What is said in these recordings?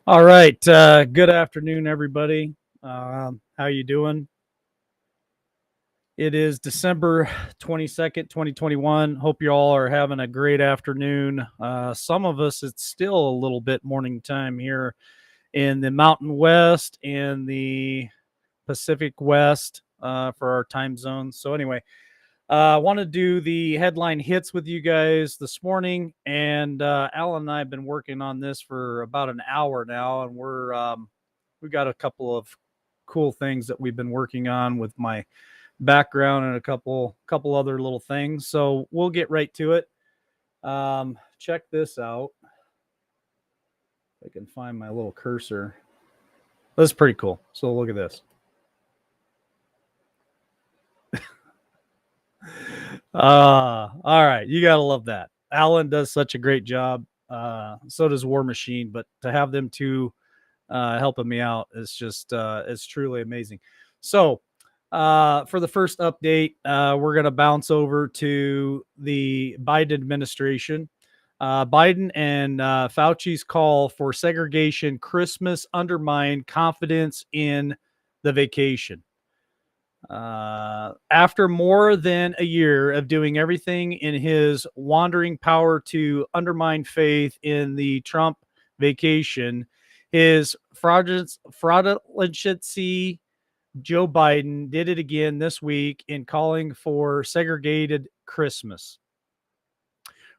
All right. Good afternoon, everybody. How you doing? It is December 22nd, 2021. Hope you all are having a great afternoon. Some of us, it's still a little bit morning time here in the Mountain West and the Pacific West for our time zones. So anyway, I want to do the headline hits with you guys this morning, and Alan and I have been working on this for about an hour now, and we've got a couple of cool things that we've been working on with my background and a couple other little things. So we'll get right to it. Check this out. If I can find my little cursor. This is pretty cool. So look at this. All right. You got to love that. Alan does such a great job. So does War Machine, but to have them two helping me out is just, it's truly amazing. So, for the first update, we're going to bounce over to the Biden administration. Biden and Fauci's call for segregation Christmas undermined confidence in the vacation. After more than a year of doing everything in his wandering power to undermine faith in the Trump vacation, his fraudulency, Joe Biden did it again this week in calling for segregated Christmas.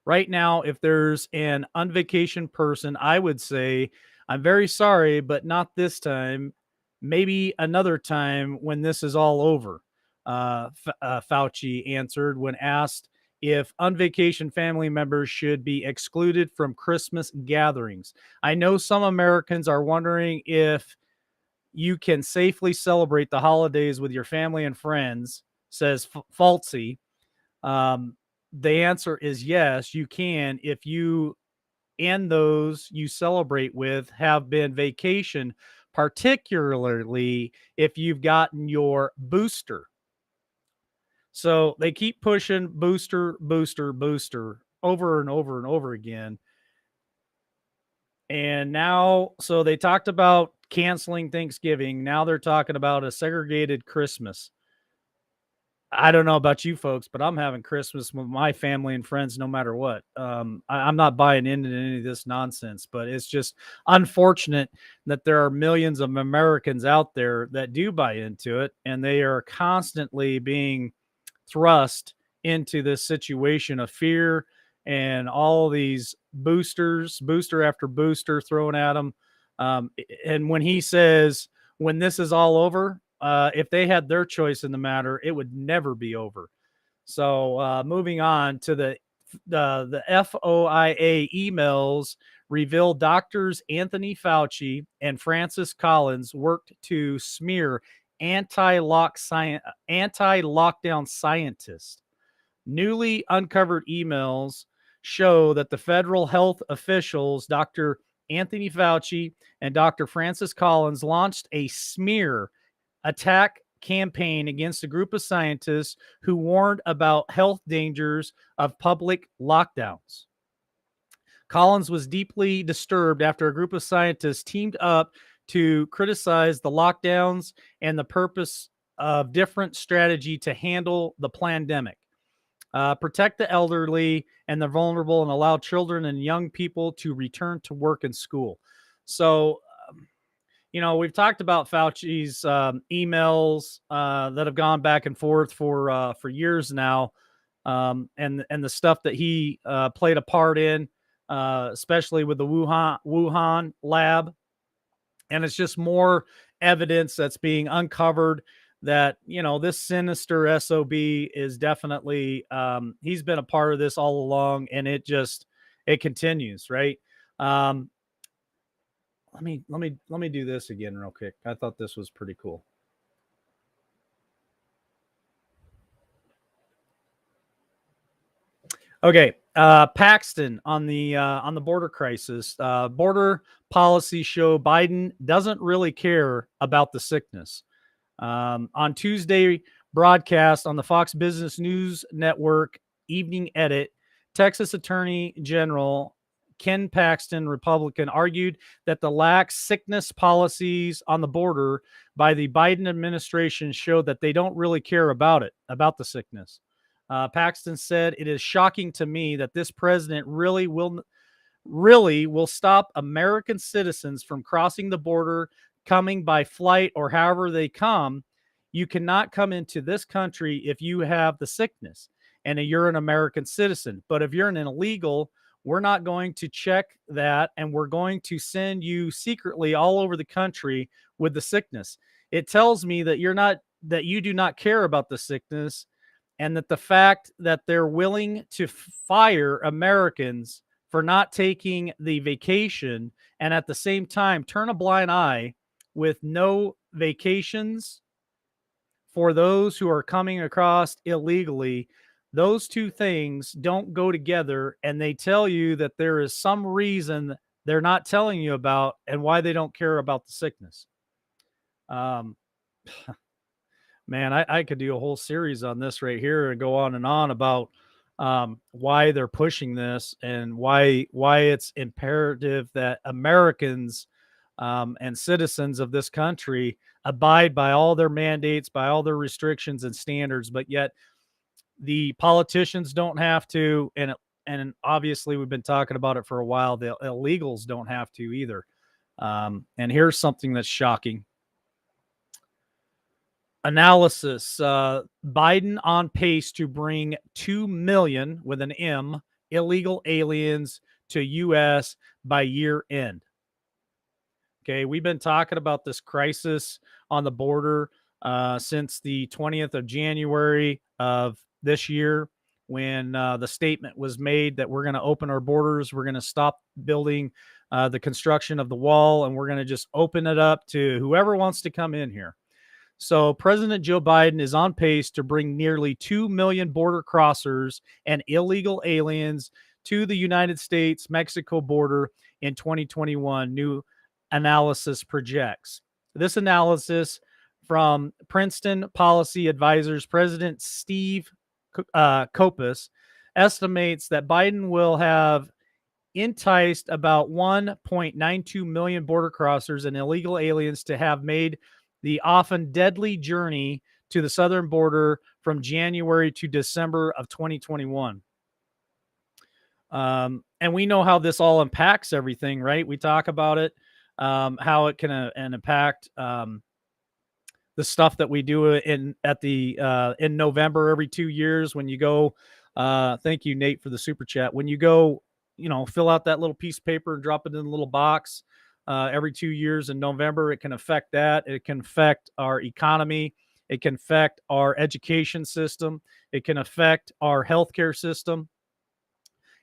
Right now, if there's an unvacation person, I would say, I'm very sorry, but not this time. Maybe another time when this is all over. Fauci answered when asked if unvacation family members should be excluded from Christmas gatherings. I know some Americans are wondering if you can safely celebrate the holidays with your family and friends, says Fauci. The answer is yes, you can if you and those you celebrate with have been vacation, particularly if you've gotten your booster. So they keep pushing booster, booster, booster over and over and over again. And now, so they talked about canceling Thanksgiving. Now they're talking about a segregated Christmas. I don't know about you folks, but I'm having Christmas with my family and friends no matter what. I'm not buying into any of this nonsense, but it's just unfortunate that there are millions of Americans out there that do buy into it, and they are constantly being thrust into this situation of fear and all these booster after booster thrown at them. And when he says, when this is all over, if they had their choice in the matter, it would never be over. So moving on to the FOIA emails reveal doctors Anthony Fauci and Francis Collins worked to smear anti-lockdown scientists. Newly uncovered emails show that the federal health officials, Dr. Anthony Fauci and Dr. Francis Collins, launched a smear attack campaign against a group of scientists who warned about health dangers of public lockdowns. Collins was deeply disturbed after a group of scientists teamed up to criticize the lockdowns and the purpose of different strategy to handle the pandemic. Protect the elderly and the vulnerable and allow children and young people to return to work and school. So, we've talked about Fauci's emails that have gone back and forth for years now, and the stuff that he played a part in, especially with the Wuhan lab. And it's just more evidence that's being uncovered that, this sinister SOB is definitely, he's been a part of this all along, and it continues, right? Let me do this again real quick. I thought this was pretty cool. Okay, Paxton on the border crisis. Border policy show Biden doesn't really care about the sickness. On Tuesday broadcast on the Fox Business News Network Evening Edit, Texas Attorney General Ken Paxton, Republican, argued that the lax sickness policies on the border by the Biden administration showed that they don't really care about the sickness. Paxton said, "It is shocking to me that this president really will stop American citizens from crossing the border, coming by flight or however they come. You cannot come into this country if you have the sickness and you're an American citizen. But if you're an illegal, we're not going to check that and we're going to send you secretly all over the country with the sickness. It tells me that you do not care about the sickness, and that the fact that they're willing to fire Americans for not taking the vacation and at the same time turn a blind eye with no vacations for those who are coming across illegally. Those two things don't go together, and they tell you that there is some reason they're not telling you about and why they don't care about the sickness. Um, Man, I could do a whole series on this right here and go on and on about why they're pushing this and why it's imperative that Americans and citizens of this country abide by all their mandates, by all their restrictions and standards, but yet the politicians don't have to, and obviously we've been talking about it for a while. The illegals don't have to either. And here's something that's shocking. Analysis: Biden on pace to bring 2 million with an M illegal aliens to U.S. by year end. Okay, we've been talking about this crisis on the border since the 20th of January of this year, when the statement was made that we're going to open our borders, we're going to stop building the construction of the wall, and we're going to just open it up to whoever wants to come in here. So President Joe Biden is on pace to bring nearly 2 million border crossers and illegal aliens to the United States-Mexico border in 2021, new analysis projects. This analysis from Princeton Policy Advisors President Steve Kopis estimates that Biden will have enticed about 1.92 million border crossers and illegal aliens to have made the often deadly journey to the southern border from January to December of 2021. And we know how this all impacts everything, right? We talk about it, how it can impact the stuff that we do in November every 2 years when you go. Thank you, Nate, for the super chat. When you go, fill out that little piece of paper and drop it in a little box. Every 2 years in November, it can affect that. It can affect our economy. It can affect our education system. It can affect our healthcare system.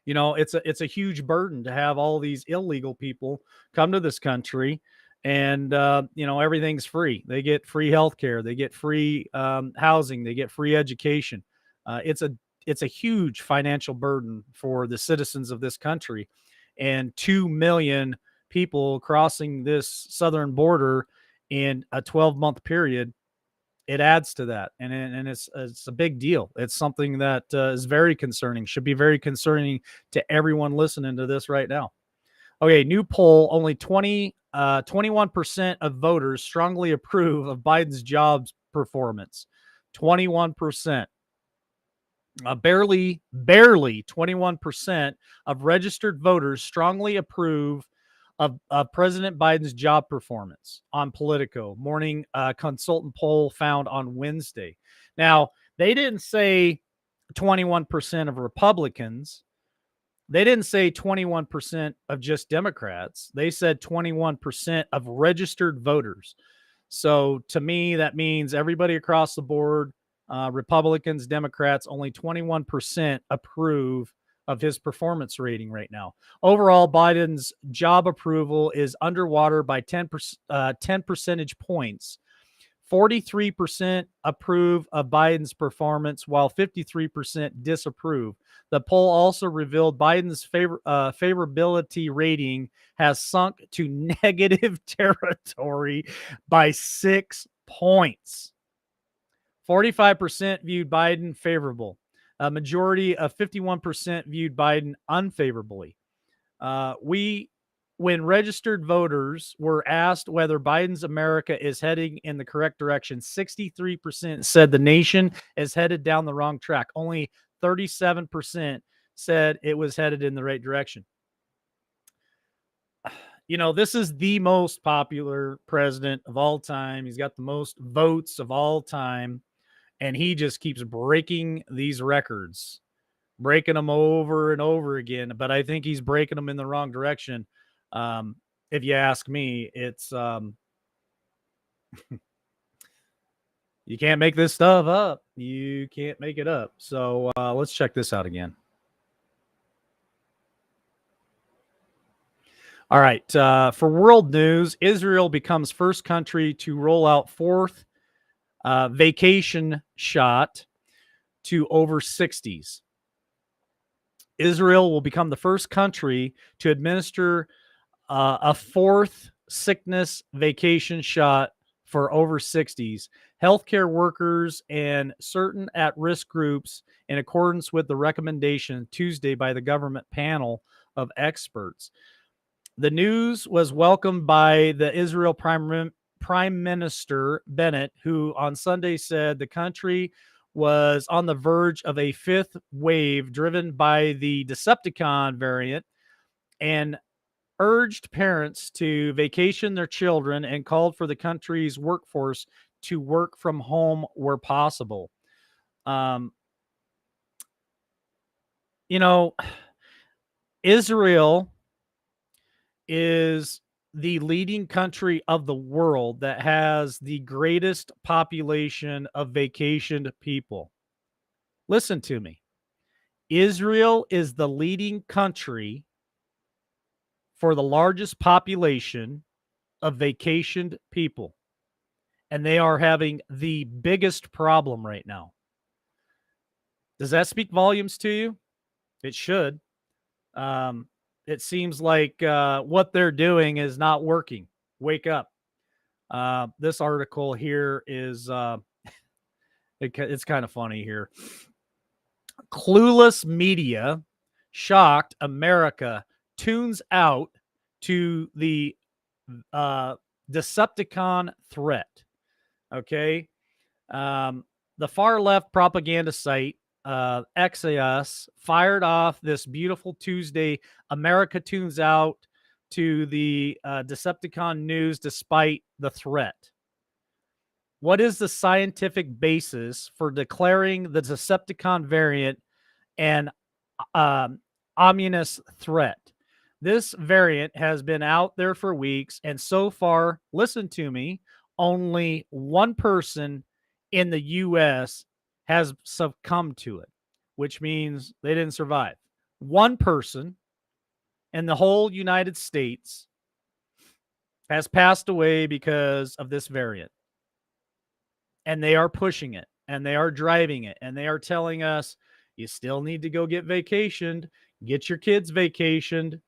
It's a huge burden to have all these illegal people come to this country, and everything's free. They get free healthcare. They get free housing. They get free education. It's a huge financial burden for the citizens of this country, and 2 million people crossing this southern border in a 12-month period, it adds to that. And it's a big deal. It's something that is very concerning, should be very concerning to everyone listening to this right now. Okay, new poll, only 21% of voters strongly approve of Biden's jobs performance. 21%. Barely 21% of registered voters strongly approve of President Biden's job performance on Politico, morning consultant poll found on Wednesday. Now, they didn't say 21% of Republicans. They didn't say 21% of just Democrats. They said 21% of registered voters. So to me, that means everybody across the board, Republicans, Democrats, only 21% approve of his performance rating right now. Overall, Biden's job approval is underwater by 10 percentage points. 43% approve of Biden's performance, while 53% disapprove. The poll also revealed Biden's favorability rating has sunk to negative territory by 6 points. 45% viewed Biden favorable. A majority of 51% viewed Biden unfavorably. We When registered voters were asked whether Biden's America is heading in the correct direction, 63% said the nation is headed down the wrong track. Only 37% said it was headed in the right direction. This is the most popular president of all time. He's got the most votes of all time, and he just keeps breaking these records, breaking them over and over again. But I think he's breaking them in the wrong direction. If you ask me, it's you can't make this stuff up. You can't make it up. So let's check this out again. All right. For world news, Israel becomes first country to roll out fourth vacation shot to over 60s. Israel will become the first country to administer a fourth sickness vacation shot for over 60s, healthcare workers, and certain at risk groups, in accordance with the recommendation Tuesday by the government panel of experts. The news was welcomed by the Israel Prime Minister Bennett, who on Sunday said the country was on the verge of a fifth wave driven by the Decepticon variant, and urged parents to vacation their children and called for the country's workforce to work from home where possible. Um, you know, Israel is the leading country of the world that has the greatest population of vacationed people. Listen to me. Israel is the leading country for the largest population of vacationed people, and they are having the biggest problem right now. Does that speak volumes to you? It should. It seems like what they're doing is not working. Wake up. This article here is it's kind of funny here. Clueless media shocked America tunes out to the Decepticon threat. Okay. The far left propaganda site Axios fired off this beautiful Tuesday. America tunes out to the Decepticon news despite the threat. What is the scientific basis for declaring the Decepticon variant an ominous threat? This variant has been out there for weeks, and so far, listen to me, only one person in the U.S. has succumbed to it, which means they didn't survive. One person in the whole United States has passed away because of this variant. And they are pushing it, and they are driving it, and they are telling us you still need to go get vacationed, get your kids vacationed.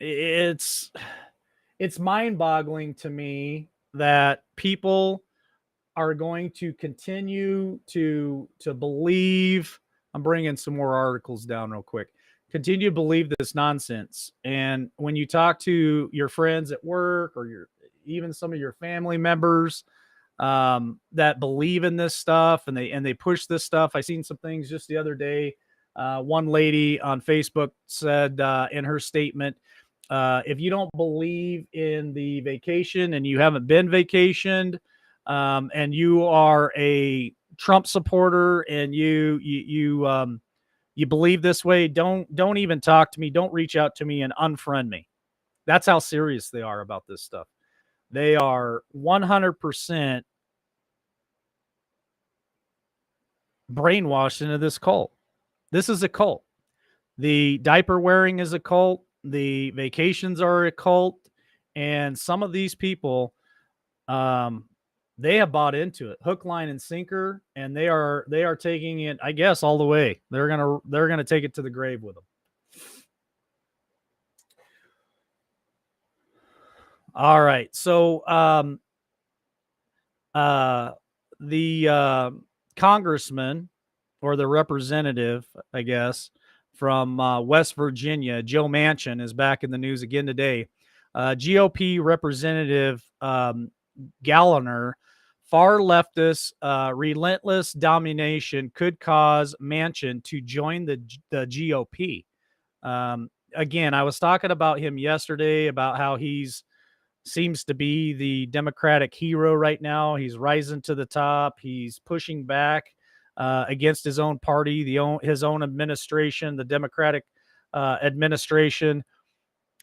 It's mind-boggling to me that people are going to continue to believe. I'm bringing some more articles down real quick. Continue to believe this nonsense. And when you talk to your friends at work, or even some of your family members that believe in this stuff, and they push this stuff. I seen some things just the other day. One lady on Facebook said in her statement, if you don't believe in the vacation and you haven't been vacationed, and you are a Trump supporter and you believe this way, don't even talk to me. Don't reach out to me and unfriend me. That's how serious they are about this stuff. They are 100% brainwashed into this cult. This is a cult. The diaper wearing is a cult. The vacations are a cult. And some of these people, they have bought into it, hook, line, and sinker, and they are taking it, I guess, all the way. They're gonna take it to the grave with them. All right, so the congressman or the representative, I guess, from West Virginia, Joe Manchin, is back in the news again today. GOP Representative Galliner, far leftist, relentless domination could cause Manchin to join the GOP. Again, I was talking about him yesterday about how he's seems to be the Democratic hero right now. He's rising to the top. He's pushing back against his own party, his own administration, the Democratic administration.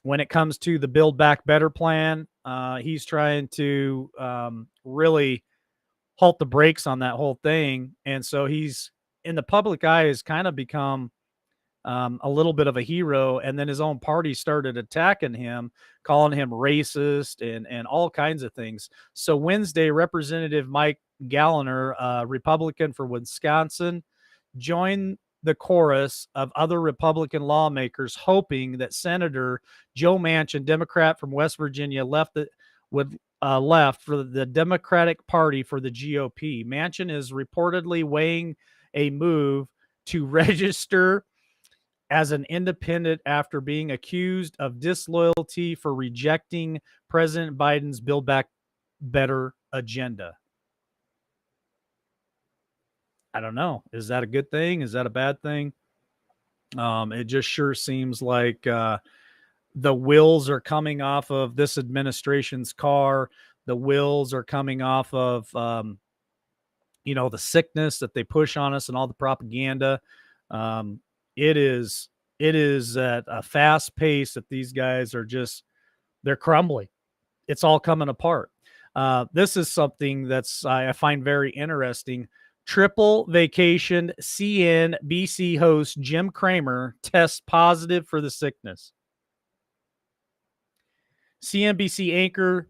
When it comes to the Build Back Better plan, he's trying to really halt the brakes on that whole thing. And so he's in the public eye has kind of become a little bit of a hero, and then his own party started attacking him, calling him racist and all kinds of things. So Wednesday, Representative Mike Galliner, Republican for Wisconsin, joined the chorus of other Republican lawmakers, hoping that Senator Joe Manchin, Democrat from West Virginia, left for the Democratic Party for the GOP. Manchin is reportedly weighing a move to register as an independent after being accused of disloyalty for rejecting President Biden's Build Back Better agenda. I don't know. Is that a good thing? Is that a bad thing? It just sure seems like the wheels are coming off of this administration's car. The wheels are coming off of, the sickness that they push on us and all the propaganda. Um, it is at a fast pace that these guys are they're crumbling. It's all coming apart. This is something I find very interesting. Triple vacation CNBC host Jim Cramer tests positive for the sickness. CNBC anchor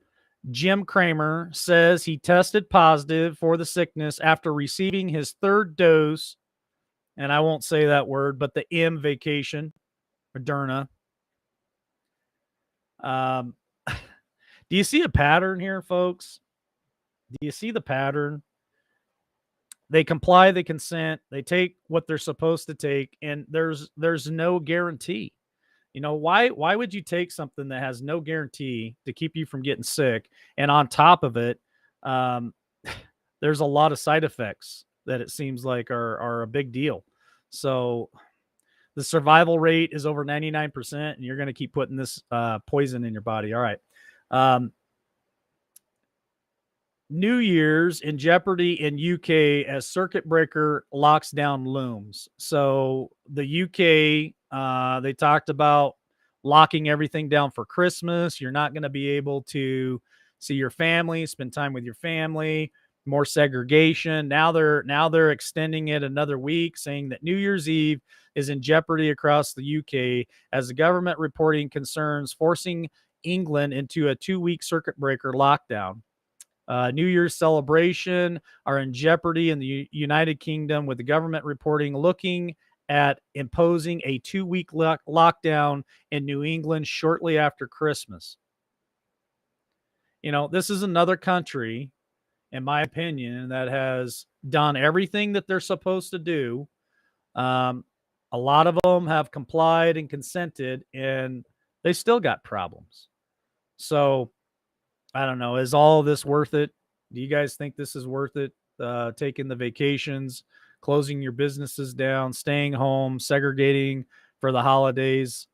Jim Cramer says he tested positive for the sickness after receiving his third dose, and I won't say that word, but the M vacation, Moderna. Do you see a pattern here, folks? Do you see the pattern? They comply, they consent, they take what they're supposed to take, and there's no guarantee. Why would you take something that has no guarantee to keep you from getting sick, and on top of it, um, there's a lot of side effects that it seems like are a big deal. So the survival rate is over 99%, and you're going to keep putting this poison in your body. All right. New Year's in jeopardy in UK as circuit breaker locks down looms. So the UK, they talked about locking everything down for Christmas. You're not going to be able to see your family, spend time with your family, more segregation. Now they're extending it another week, saying that New Year's Eve is in jeopardy across the UK as the government reporting concerns forcing England into a 2-week circuit breaker lockdown. New Year's celebration are in jeopardy in the United Kingdom, with the government reporting looking at imposing a 2-week lockdown in New England shortly after Christmas. This is another country, in my opinion, that has done everything that they're supposed to do. A lot of them have complied and consented, and they still got problems. So I don't know. Is all this worth it? Do you guys think this is worth it? Taking the vacations, closing your businesses down, staying home, segregating for the holidays.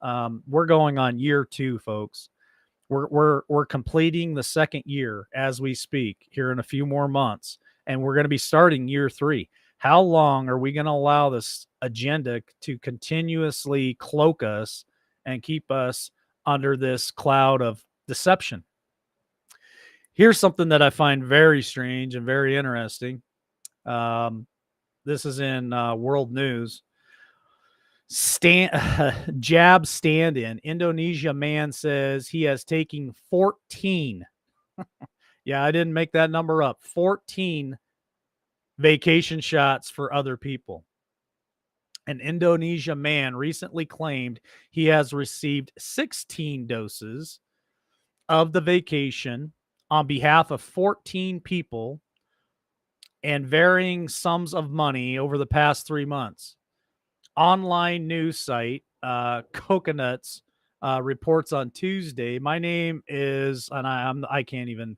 We're going on year 2, folks. We're completing the second year as we speak here in a few more months, and we're going to be starting year 3. How long are we going to allow this agenda to continuously cloak us and keep us under this cloud of deception? Here's something that I find very strange and very interesting. This is in World News. Jab stand-in. Indonesia man says he has taken 14. Yeah, I didn't make that number up. 14 vacation shots for other people. An Indonesia man recently claimed he has received 16 doses of the vacation on behalf of 14 people and varying sums of money over the past 3 months. Online news site, Coconuts, reports on Tuesday. My name is, and I can't even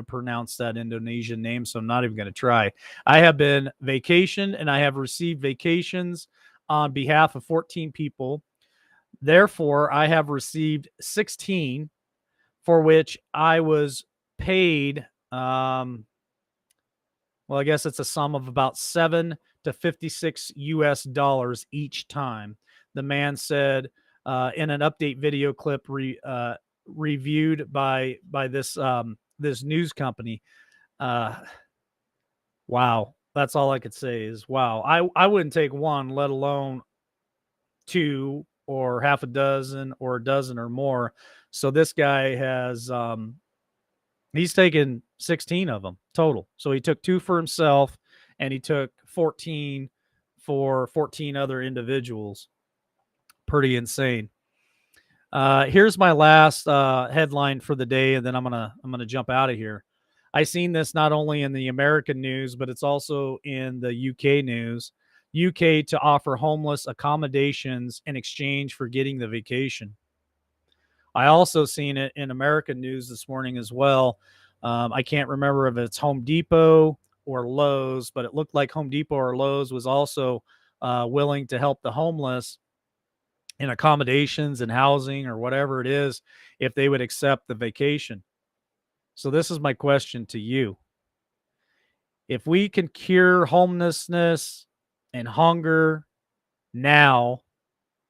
pronounce that Indonesian name, so I'm not even going to try. I have been vacationed and I have received vacations on behalf of 14 people. Therefore, I have received 16, for which I was paid. Well, I guess it's a sum of about 7 to 56 US dollars each time. The man said in an update video clip reviewed by this news company. Uh, wow, that's all I could say is wow. I wouldn't take one, let alone two or half a dozen or a dozen or more. So this guy has he's taken 16 of them total. So he took 2 for himself and he took 14 for 14 other individuals. Pretty insane. Here's my last headline for the day, and then I'm gonna jump out of here. I seen this not only in the American news, but it's also in the UK news. UK to offer homeless accommodations in exchange for getting the vacation. I also seen it in American news this morning as well. I can't remember if it's Home Depot or Lowe's, but it looked like Home Depot or Lowe's was also willing to help the homeless in accommodations and housing or whatever it is if they would accept the vacation. So, this is my question to you. If we can cure homelessness and hunger now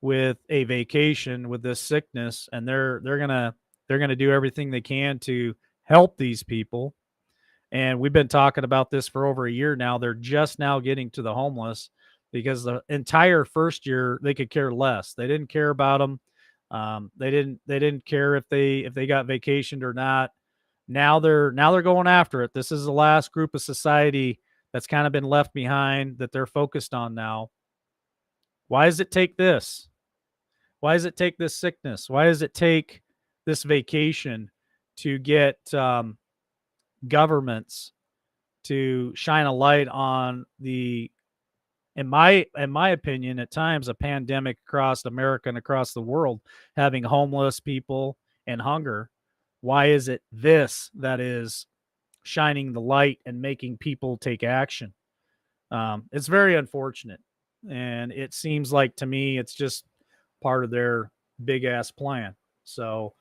with a vacation with this sickness, and they're gonna do everything they can to help these people. And we've been talking about this for over a year now. They're just now getting to the homeless because the entire first year they could care less. They didn't care about them. They didn't care if they got vacationed or not. Now they're going after it. This is the last group of society that's kind of been left behind that they're focused on now. Why does it take this? Why does it take this sickness? Why does it take this vacation to get governments to shine a light on the, in my opinion, at times a pandemic across America and across the world, having homeless people and hunger? Why is it this that is shining the light and making people take action? It's very unfortunate, and it seems like to me it's just part of their big ass plan. So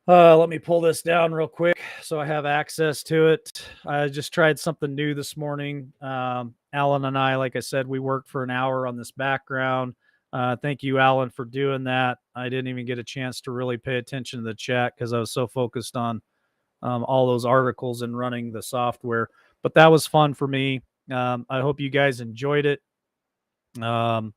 let me pull this down real quick so I have access to it. I just tried something new this morning. Alan and I, like I said, we worked for an hour on this background. Thank you, Alan, for doing that. I didn't even get a chance to really pay attention to the chat because I was so focused on all those articles and running the software. But that was fun for me. I hope you guys enjoyed it. I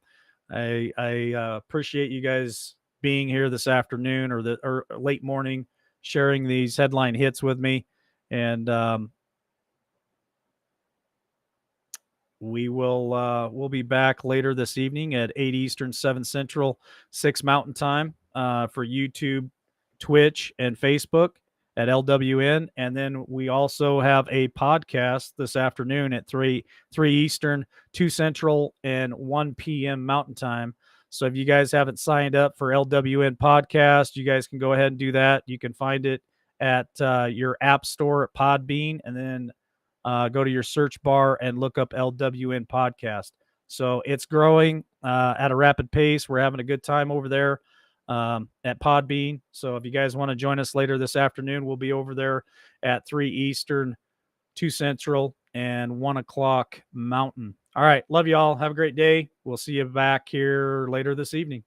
appreciate you guys being here this afternoon or late morning, sharing these headline hits with me, and we'll be back later this evening at 8 Eastern, 7 Central, 6 Mountain Time for YouTube, Twitch, and Facebook at LWN. And then we also have a podcast this afternoon at 3 Eastern, 2 Central, and 1 p.m. Mountain Time. So if you guys haven't signed up for LWN podcast, you guys can go ahead and do that. You can find it at your app store at Podbean, and then go to your search bar and look up LWN podcast. So it's growing at a rapid pace. We're having a good time over there at Podbean. So if you guys want to join us later this afternoon, we'll be over there at 3 Eastern, 2 Central, and 1 o'clock Mountain. All right. Love you all. Have a great day. We'll see you back here later this evening.